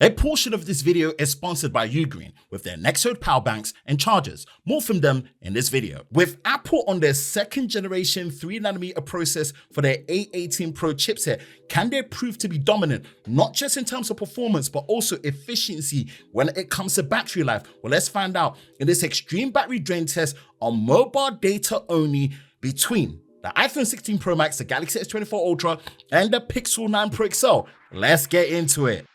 A portion of this video is sponsored by Ugreen with their Nexode power banks and chargers. More from them in this video. With Apple on their second generation 3nm process for their A18 Pro chipset, can they prove to be dominant, not just in terms of performance, but also efficiency when it comes to battery life? Well, let's find out in this extreme battery drain test on mobile data only between the iPhone 16 Pro Max, the Galaxy S24 Ultra, and the Pixel 9 Pro XL. Let's get into it.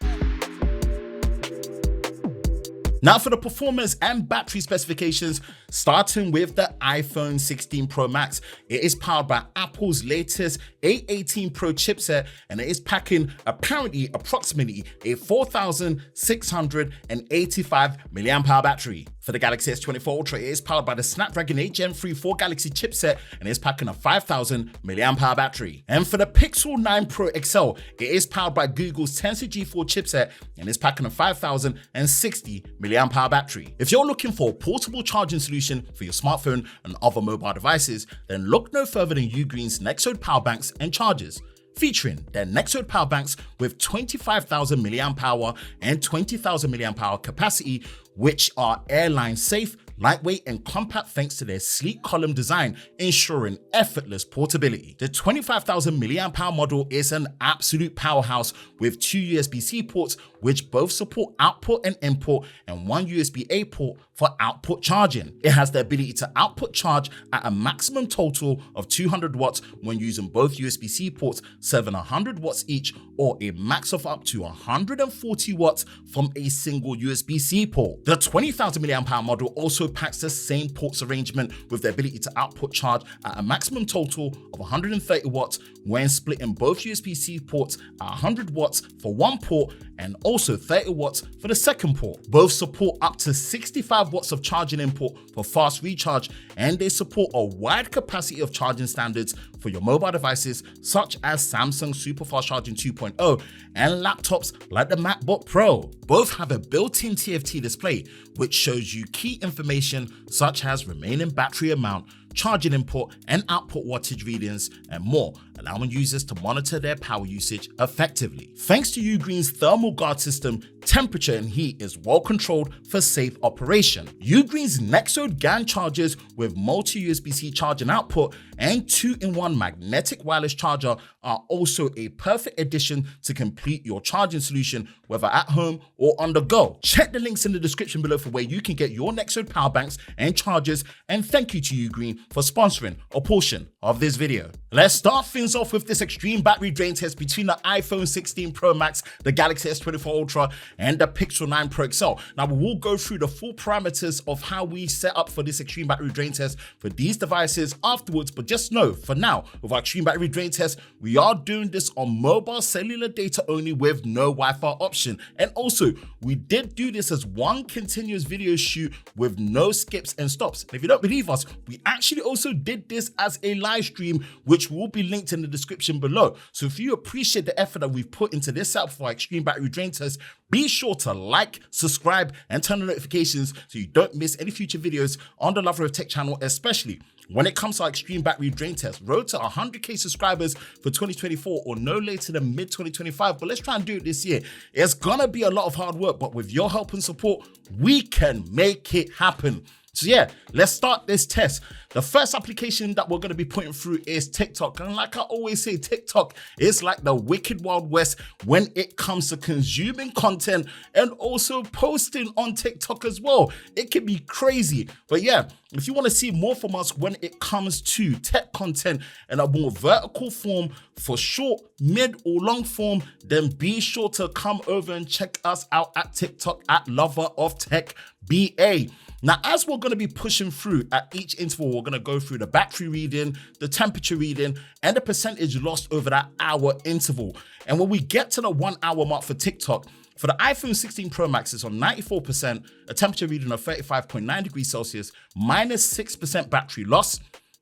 Now for the performance and battery specifications, starting with the iPhone 16 Pro Max. It is powered by Apple's latest A18 Pro chipset, and it is packing approximately a 4,685 mAh battery. For the Galaxy S24 Ultra, it is powered by the Snapdragon 8 Gen 3 4 Galaxy chipset, and it is packing a 5,000 mAh battery. And for the Pixel 9 Pro XL, it is powered by Google's Tensor G4 chipset, and is packing a 5,060 mAh battery. If you're looking for a portable charging solution for your smartphone and other mobile devices, then look no further than Ugreen's Nexode power banks and chargers. Featuring their Nexode power banks with 25,000 mAh and 20,000 mAh capacity, which are airline safe, lightweight and compact thanks to their sleek column design, ensuring effortless portability. The 25,000 mAh model is an absolute powerhouse with 2 USB-C ports, which both support output and input, and 1 USB-A port for output charging. It has the ability to output charge at a maximum total of 200 watts when using both USB-C ports, serving 100 watts each, or a max of up to 140 watts from a single USB-C port. The 20,000 mAh model also packs the same ports arrangement with the ability to output charge at a maximum total of 130 watts when splitting both USB-C ports at 100 watts for one port and also 30 watts for the second port. Both support up to 65 watts of charging input for fast recharge, and they support a wide capacity of charging standards for your mobile devices such as Samsung Super Fast Charging 2.0 and laptops like the MacBook Pro. Both have a built-in TFT display which shows you key information such as remaining battery amount, charging input and output wattage readings, and more, allowing users to monitor their power usage effectively. Thanks to Ugreen's thermal guard system, temperature and heat is well controlled for safe operation. Ugreen's Nexode GaN chargers with multi-USB-C charging output and 2-in-1 magnetic wireless charger are also a perfect addition to complete your charging solution, whether at home or on the go. Check the links in the description below for where you can get your Nexode power banks and chargers, and thank you to Ugreen for sponsoring a portion of this video. Let's start things off with this extreme battery drain test between the iPhone 16 Pro Max, the Galaxy S24 Ultra, and the Pixel 9 Pro XL. Now we will go through the full parameters of how we set up for this extreme battery drain test for these devices afterwards, but just know for now, with our extreme battery drain test, we are doing this on mobile cellular data only with no Wi-Fi option. And also, we did do this as one continuous video shoot with no skips and stops. And if you don't believe us, we actually also did this as a live stream, which will be linked in the description below. So if you appreciate the effort that we've put into this setup for our extreme battery drain test, be sure to like, subscribe, and turn on notifications so you don't miss any future videos on the Lover of Tech channel, especially when it comes to our extreme battery drain test. Road to 100k subscribers for 2024 or no later than mid-2025, but let's try and do it this year. It's gonna be a lot of hard work, but with your help and support, we can make it happen. So yeah, let's start this test. The first application that we're going to be putting through is TikTok. And like I always say, TikTok is like the wicked wild west when it comes to consuming content and also posting on TikTok as well. It can be crazy. But yeah, if you want to see more from us when it comes to tech content in a more vertical form for short, mid or long form, then be sure to come over and check us out at TikTok at Lover of Tech BA. Now, as we're going to be pushing through at each interval, we're going to go through the battery reading, the temperature reading, and the percentage lost over that hour interval. And when we get to the 1 hour mark for TikTok, for the iPhone 16 Pro Max, it's on 94%, a temperature reading of 35.9 degrees Celsius, minus 6% battery loss.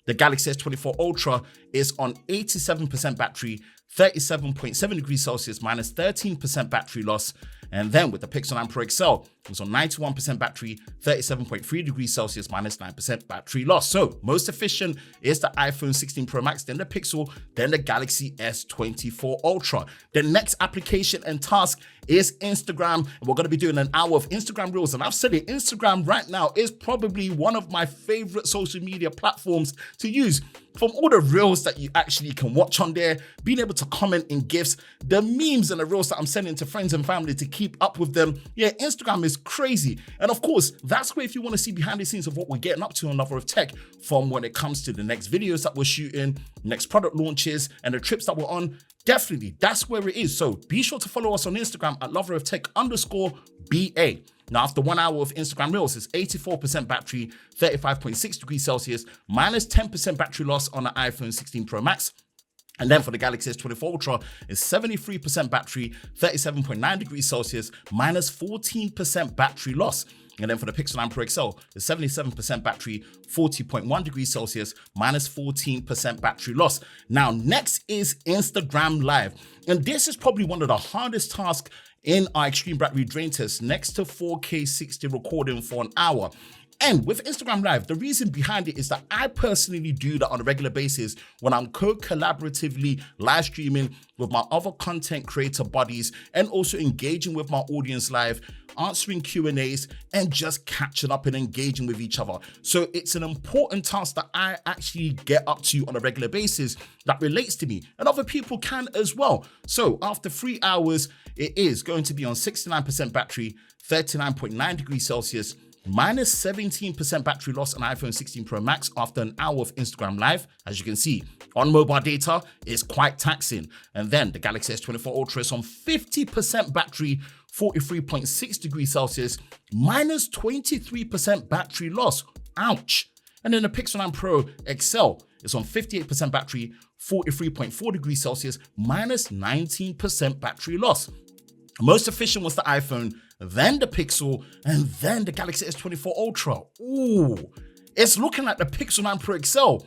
The Galaxy S24 Ultra is on 87% battery, 37.7 degrees Celsius, minus 13% battery loss. And then with the Pixel 9 Pro XL, is on 91% battery, 37.3 degrees Celsius, minus 9% battery loss. So most efficient is the iPhone 16 Pro Max, then the Pixel, then the Galaxy S24 Ultra. The next application and task is Instagram, and we're going to be doing an hour of Instagram Reels. And I've said it, Instagram right now is probably one of my favorite social media platforms to use. From all the Reels that you actually can watch on there, being able to comment in GIFs, the memes and the Reels that I'm sending to friends and family to keep up with them. Yeah, Instagram is crazy. And of course, that's where if you want to see behind the scenes of what we're getting up to on Lover of Tech, from when it comes to the next videos that we're shooting, next product launches, and the trips that we're on, definitely, that's where it is. So be sure to follow us on Instagram at loveroftech_BA. Now, after 1 hour of Instagram Reels, it's 84% battery, 35.6 degrees Celsius, minus 10% battery loss on the iPhone 16 Pro Max. And then for the Galaxy S24 Ultra, it's 73% battery, 37.9 degrees Celsius, minus 14% battery loss. And then for the Pixel 9 Pro XL, it's 77% battery, 40.1 degrees Celsius, minus 14% battery loss. Now, next is Instagram Live. And this is probably one of the hardest tasks in our extreme battery drain test, next to 4K 60 recording for an hour. And with Instagram Live, the reason behind it is that I personally do that on a regular basis when I'm co-collaboratively live streaming with my other content creator buddies and also engaging with my audience live, answering Q&As, and just catching up and engaging with each other. So it's an important task that I actually get up to on a regular basis that relates to me, and other people can as well. So after 3 hours, it is going to be on 69% battery, 39.9 degrees Celsius, minus 17% battery loss on iPhone 16 Pro Max after an hour of Instagram Live. As you can see, on mobile data, it's quite taxing. And then the Galaxy S24 Ultra is on 50% battery, 43.6 degrees Celsius, minus 23% battery loss. Ouch. And then the Pixel 9 Pro XL is on 58% battery, 43.4 degrees Celsius, minus 19% battery loss. Most efficient was the iPhone, then the Pixel, and then the Galaxy S24 Ultra. Ooh, it's looking like the Pixel 9 Pro XL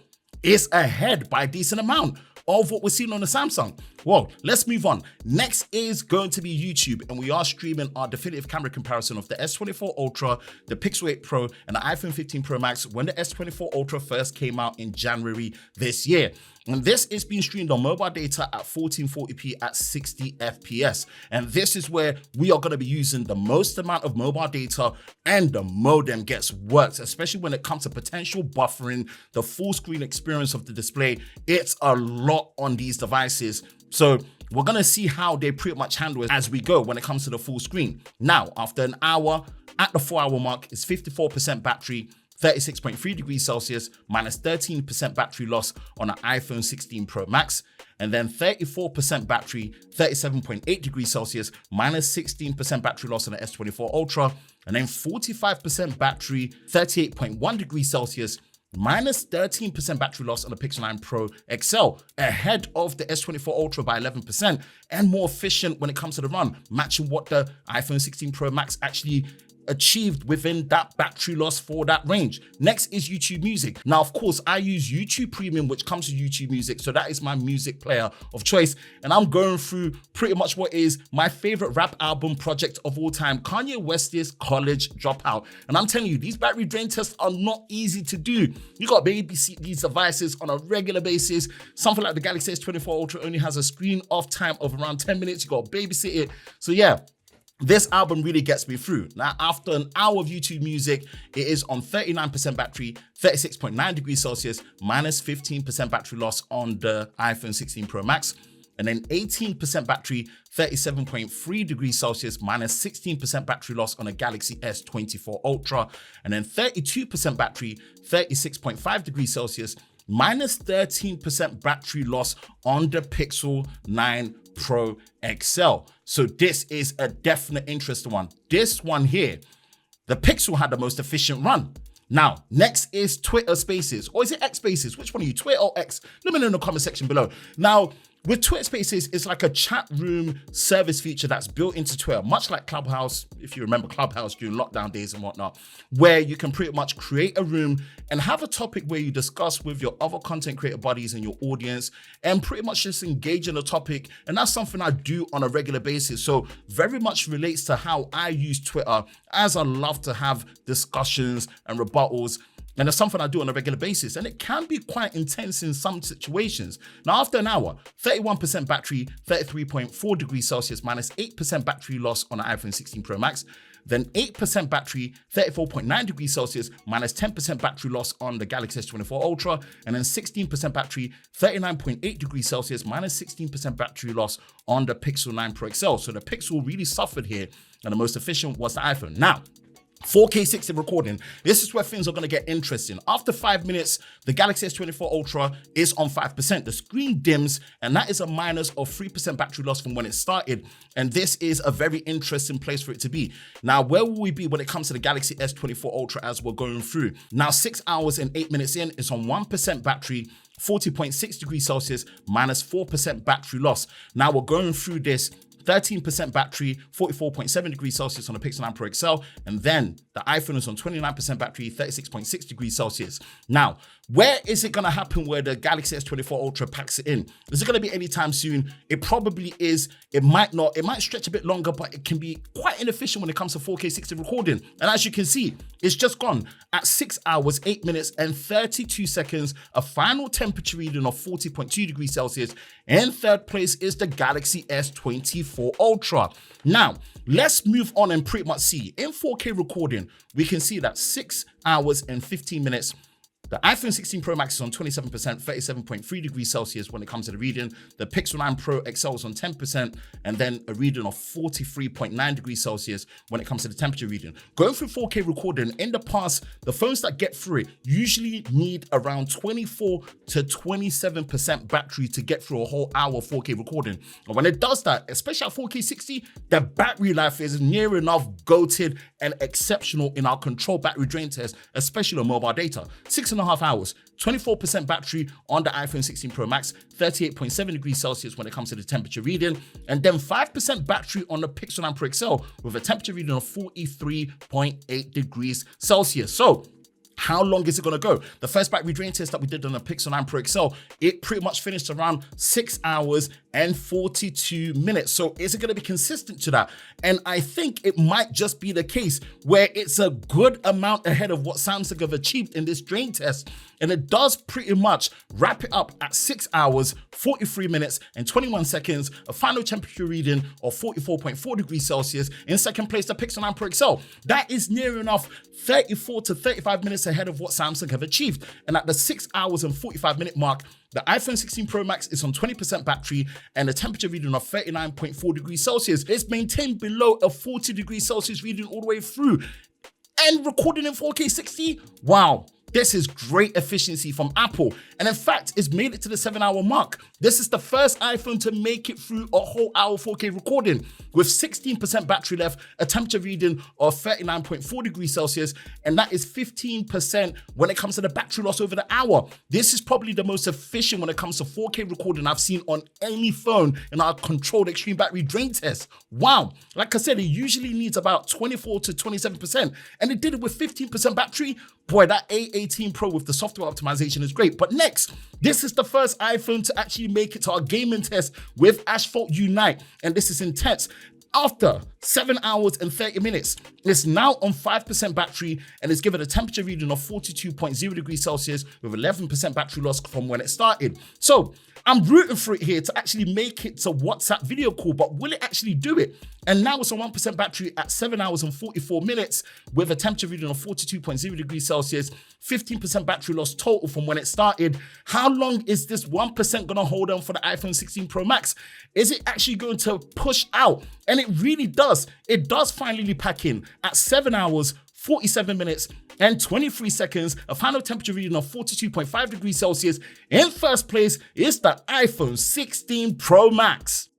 is ahead by a decent amount of what we're seeing on the Samsung. Well, let's move on. Next is going to be YouTube, and we are streaming our definitive camera comparison of the S24 Ultra, the Pixel 8 Pro, and the iPhone 15 Pro Max when the S24 Ultra first came out in January this year. And this is being streamed on mobile data at 1440p at 60 FPS. And this is where we are going to be using the most amount of mobile data, and the modem gets worked, especially when it comes to potential buffering, the full screen experience of the display. It's a lot on these devices. So we're going to see how they pretty much handle it as we go when it comes to the full screen. Now, after an hour, at the 4 hour mark, it's 54% battery, 36.3 degrees Celsius, minus 13% battery loss on an iPhone 16 Pro Max, and then 34% battery, 37.8 degrees Celsius, minus 16% battery loss on the S24 Ultra, and then 45% battery, 38.1 degrees Celsius, minus 13% battery loss on the Pixel 9 Pro XL, ahead of the S24 Ultra by 11%, and more efficient when it comes to the run, matching what the iPhone 16 Pro Max actually achieved within that battery loss for that range. Next is YouTube Music. Now, of course, I use YouTube Premium, which comes with YouTube Music, so that is my music player of choice, and I'm going through pretty much what is my favorite rap album project of all time, Kanye West's College Dropout. And I'm telling you, these battery drain tests are not easy to do. You got to babysit these devices on a regular basis. Something like the Galaxy S24 Ultra only has a screen off time of around 10 minutes. You got to babysit it. So yeah, this album really gets me through. Now, after an hour of YouTube Music, it is on 39% battery, 36.9 degrees Celsius, minus 15% battery loss on the iPhone 16 Pro Max, and then 18% battery, 37.3 degrees Celsius, minus 16% battery loss on a Galaxy S24 Ultra, and then 32% battery, 36.5 degrees Celsius, minus 13% battery loss on the Pixel 9 Pro XL. So this is a definite interesting one. This one here, the Pixel had the most efficient run. Now, next is Twitter Spaces, or is it X Spaces? Which one are you, Twitter or X? Let me know in the comment section below. Now, with Twitter Spaces, it's like a chat room service feature that's built into Twitter, much like Clubhouse, if you remember Clubhouse during lockdown days and whatnot, where you can pretty much create a room and have a topic where you discuss with your other content creator buddies and your audience and pretty much just engage in a topic. And that's something I do on a regular basis. So very much relates to how I use Twitter, as I love to have discussions and rebuttals. And it's something I do on a regular basis. And it can be quite intense in some situations. Now, after an hour, 31% battery, 33.4 degrees Celsius, minus 8% battery loss on the iPhone 16 Pro Max. Then 8% battery, 34.9 degrees Celsius, minus 10% battery loss on the Galaxy S24 Ultra. And then 16% battery, 39.8 degrees Celsius, minus 16% battery loss on the Pixel 9 Pro XL. So the Pixel really suffered here, and the most efficient was the iPhone. Now, 4K 60 recording. This is where things are going to get interesting. After 5 minutes, the Galaxy S24 Ultra is on 5%. The screen dims, and that is a minus of 3% battery loss from when it started. And this is a very interesting place for it to be. Now, where will we be when it comes to the Galaxy S24 Ultra as we're going through? Now, 6 hours and 8 minutes in, it's on 1% battery, 40.6 degrees Celsius, minus 4% battery loss. Now, we're going through this 13% battery, 44.7 degrees Celsius on the Pixel 9 Pro XL, and then the iPhone is on 29% battery, 36.6 degrees Celsius. Now, where is it gonna happen where the Galaxy S24 Ultra packs it in? Is it gonna be anytime soon? It probably is. It might not. It might stretch a bit longer, but it can be quite inefficient when it comes to 4K 60 recording. And as you can see, it's just gone at 6 hours, 8 minutes, and 32 seconds, a final temperature reading of 40.2 degrees Celsius. In third place is the Galaxy S24 Ultra. Now, let's move on and pretty much see. In 4K recording, we can see that 6 hours and 15 minutes, the iPhone 16 Pro Max is on 27%, 37.3 degrees Celsius when it comes to the reading. The Pixel 9 Pro XL is on 10%, and then a reading of 43.9 degrees Celsius when it comes to the temperature reading. Going through 4K recording, in the past, the phones that get through it usually need around 24 to 27% battery to get through a whole hour of 4K recording. And when it does that, especially at 4K 60, the battery life is near enough goated and exceptional in our controlled battery drain test, especially on mobile data. 6.5 hours, 24% battery on the iPhone 16 Pro Max, 38.7 degrees Celsius when it comes to the temperature reading, and then 5% battery on the Pixel 9 Pro XL with a temperature reading of 43.8 degrees Celsius. So, how long is it going to go? The first battery drain test that we did on the Pixel 9 Pro XL, it pretty much finished around 6 hours and 42 minutes. So is it going to be consistent to that? And I think it might just be the case where it's a good amount ahead of what Samsung have achieved in this drain test. And it does pretty much wrap it up at 6 hours, 43 minutes and 21 seconds, a final temperature reading of 44.4 degrees Celsius. In second place, the Pixel 9 Pro XL. That is near enough 34 to 35 minutes ahead of what Samsung have achieved. And at the 6 hours and 45 minute mark, the iPhone 16 Pro Max is on 20% battery and a temperature reading of 39.4 degrees Celsius. It's maintained below a 40 degrees Celsius reading all the way through. And recording in 4K 60, wow. This is great efficiency from Apple. And in fact, it's made it to the 7-hour mark. This is the first iPhone to make it through a whole hour 4K recording with 16% battery left, a temperature reading of 39.4 degrees Celsius, and that is 15% when it comes to the battery loss over the hour. This is probably the most efficient when it comes to 4K recording I've seen on any phone in our controlled extreme battery drain test. Wow. Like I said, it usually needs about 24 to 27%, and it did it with 15% battery. Boy, that A18 Pro with the software optimization is great. But next, this is the first iPhone to actually make it to our gaming test with Asphalt Unite. And this is intense. After 7 hours and 30 minutes, it's now on 5% battery and it's given a temperature reading of 42.0 degrees Celsius with 11% battery loss from when it started. So I'm rooting for it here to actually make it to WhatsApp video call, but will it actually do it? And now it's on 1% battery at 7 hours and 44 minutes with a temperature reading of 42.0 degrees Celsius, 15% battery loss total from when it started. How long is this 1% gonna hold on for the iPhone 16 Pro Max? Is it actually going to push out? And it really does. It does finally pack in at 7 hours, 47 minutes and 23 seconds, a final temperature reading of 42.5 degrees Celsius. In first place is the iPhone 16 Pro Max.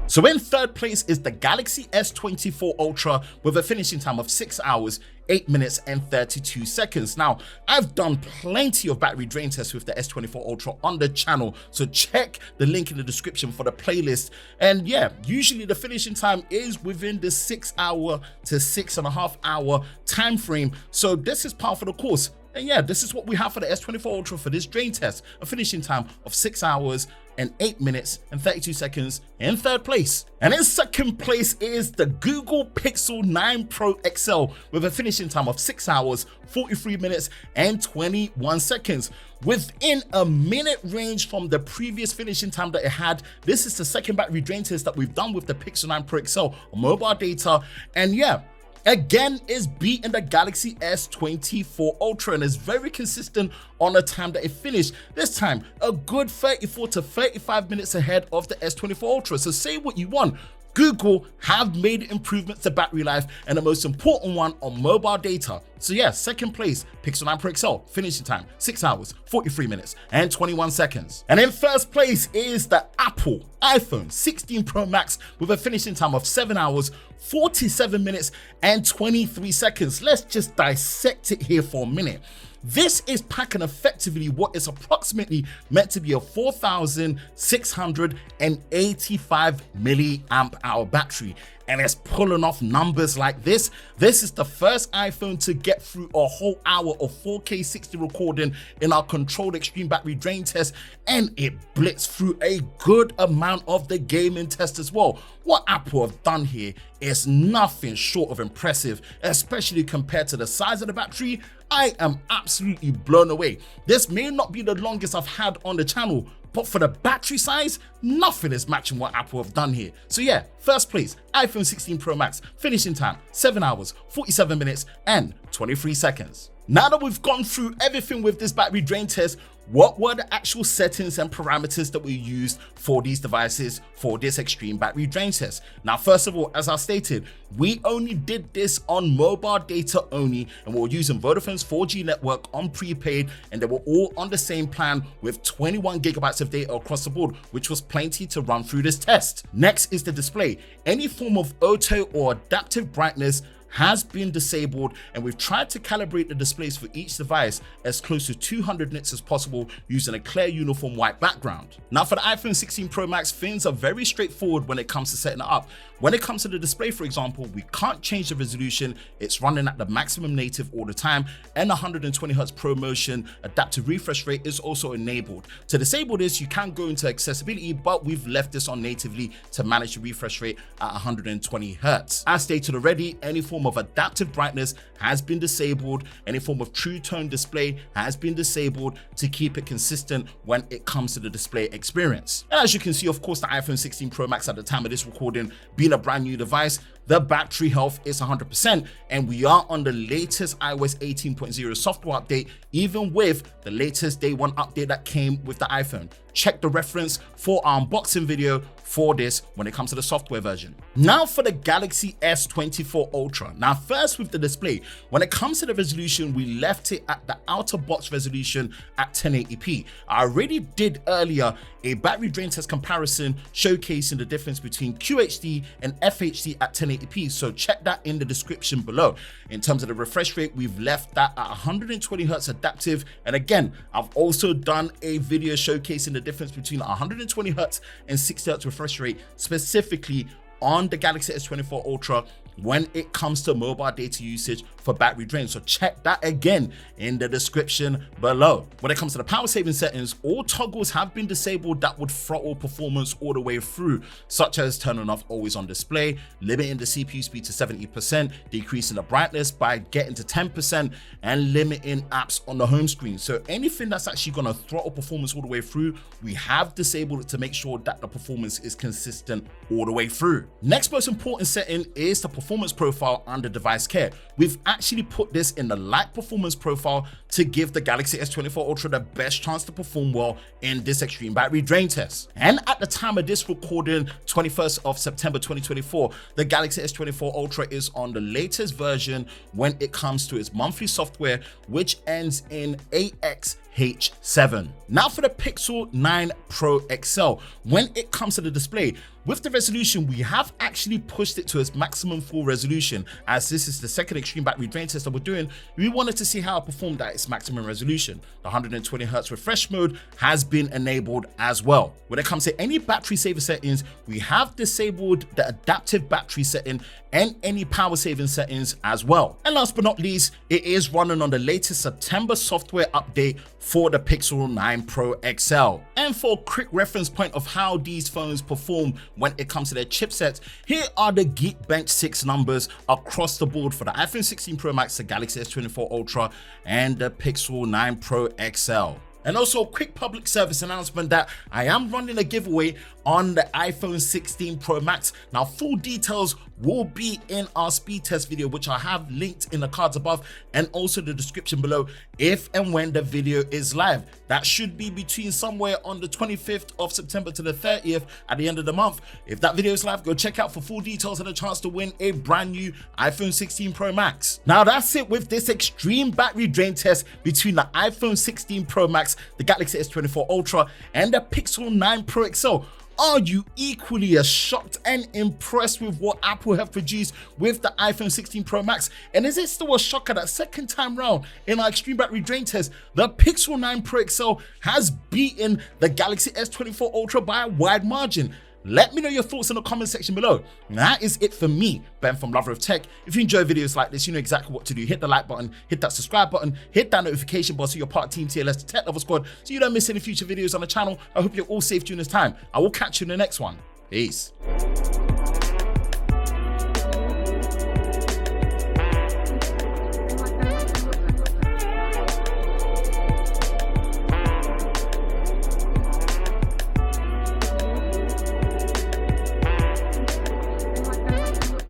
So in third place is the Galaxy S24 Ultra with a finishing time of 6 hours, 8 minutes and 32 seconds. Now, I've done plenty of battery drain tests with the S24 Ultra on the channel, so check the link in the description for the playlist. And yeah, usually the finishing time is within the 6 hour to 6.5 hour time frame. So this is par for the course. And yeah, this is what we have for the S24 Ultra for this drain test, a finishing time of 6 hours and 8 minutes and 32 seconds in third place. And in second place is the Google Pixel 9 Pro XL with a finishing time of 6 hours, 43 minutes and 21 seconds. Within a minute range from the previous finishing time that it had. This is the second battery drain test that we've done with the Pixel 9 Pro XL on mobile data. And yeah, again is beating the Galaxy S24 Ultra and is very consistent on the time that it finished. This time, a good 34 to 35 minutes ahead of the S24 Ultra. So say what you want, Google have made improvements to battery life, and the most important one on mobile data. So yeah, second place, Pixel 9 Pro XL, finishing time 6 hours, 43 minutes and 21 seconds. And in first place is the Apple iPhone 16 Pro Max with a finishing time of 7 hours, 47 minutes and 23 seconds. Let's just dissect it here for a minute. This is packing effectively what is approximately meant to be a 4,685 milliamp hour battery, and it's pulling off numbers like this. This is the first iPhone to get through a whole hour of 4K 60 recording in our controlled extreme battery drain test, and it blitzed through a good amount of the gaming test as well. What Apple have done here is nothing short of impressive, especially compared to the size of the battery. I am absolutely blown away. This may not be the longest I've had on the channel, but for the battery size, nothing is matching what Apple have done here. So yeah, first place, iPhone 16 Pro Max, finishing time 7 hours, 47 minutes and 23 seconds. Now that we've gone through everything with this battery drain test, what were the actual settings and parameters that we used for these devices for this extreme battery drain test? Now, first of all, as I stated, we only did this on mobile data only, and we were using Vodafone's 4G network on prepaid, and they were all on the same plan with 21 gigabytes of data across the board, which was plenty to run through this test. Next is the display. Any form of auto or adaptive brightness has been disabled, and we've tried to calibrate the displays for each device as close to 200 nits as possible using a clear uniform white background. Now for the iPhone 16 Pro Max, things are very straightforward when it comes to setting it up. When it comes to the display, for example, we can't change the resolution. It's running at the maximum native all the time, and 120Hz ProMotion adaptive refresh rate is also enabled. To disable this, you can go into accessibility, but we've left this on natively to manage the refresh rate at 120Hz. As stated already, any form of adaptive brightness has been disabled. Any form of true tone display has been disabled to keep it consistent when it comes to the display experience. And as you can see, of course, the iPhone 16 Pro Max at the time of this recording being a brand new device, the battery health is 100%, and we are on the latest iOS 18.0 software update, even with the latest day one update that came with the iPhone. Check the reference for our unboxing video for this when it comes to the software version. Now for the Galaxy S24 Ultra. Now first with the display, when it comes to the resolution, we left it at the outer box resolution at 1080p. I already did earlier a battery drain test comparison showcasing the difference between QHD and FHD at 1080p, so check that in the description below. In terms of the refresh rate, we've left that at 120Hz adaptive, and again, I've also done a video showcasing the difference between 120Hz and 60Hz refresh rate, specifically on the Galaxy S24 Ultra when it comes to mobile data usage for battery drain. So check that again in the description below. When it comes to the power saving settings, all toggles have been disabled that would throttle performance all the way through, such as turning off always on display, limiting the CPU speed to 70%, decreasing the brightness by getting to 10%, and limiting apps on the home screen. So anything that's actually going to throttle performance all the way through, we have disabled it to make sure that the performance is consistent all the way through. Next most important setting is the performance profile under device care. We've actually put this in the light performance profile to give the Galaxy S24 Ultra the best chance to perform well in this extreme battery drain test. And at the time of this recording, 21st of September 2024, the Galaxy S24 Ultra is on the latest version when it comes to its monthly software, which ends in AX H7. Now for the Pixel 9 Pro XL. When it comes to the display, with the resolution, we have actually pushed it to its maximum full resolution. As this is the second extreme battery drain test that we're doing, we wanted to see how it performed at its maximum resolution. The 120Hz refresh mode has been enabled as well. When it comes to any battery saver settings, we have disabled the adaptive battery setting and any power saving settings as well. And last but not least, it is running on the latest September software update for the Pixel 9 Pro XL. And for a quick reference point of how these phones perform when it comes to their chipsets, here are the Geekbench 6 numbers across the board for the iPhone 16 Pro Max, the Galaxy S24 Ultra, and the Pixel 9 Pro XL. And also a quick public service announcement that I am running a giveaway on the iPhone 16 Pro Max. Now, full details will be in our speed test video, which I have linked in the cards above and also the description below if and when the video is live. That should be between somewhere on the 25th of September to the 30th at the end of the month. If that video is live, go check out for full details and a chance to win a brand new iPhone 16 Pro Max. Now that's it with this extreme battery drain test between the iPhone 16 Pro Max, the Galaxy S24 Ultra, and the Pixel 9 Pro XL. Are you equally as shocked and impressed with what Apple have produced with the iPhone 16 Pro Max? And is it still a shocker that second time round in our extreme battery drain test, the Pixel 9 Pro XL has beaten the Galaxy S24 Ultra by a wide margin? Let me know your thoughts in the comment section below. That is it for me, Ben from Lover of Tech. If you enjoy videos like this, you know exactly what to do. Hit the like button, hit that subscribe button, hit that notification bell so you're part of Team TLS, the Tech Lover Squad, so you don't miss any future videos on the channel. I hope you're all safe during this time. I will catch you in the next one. Peace.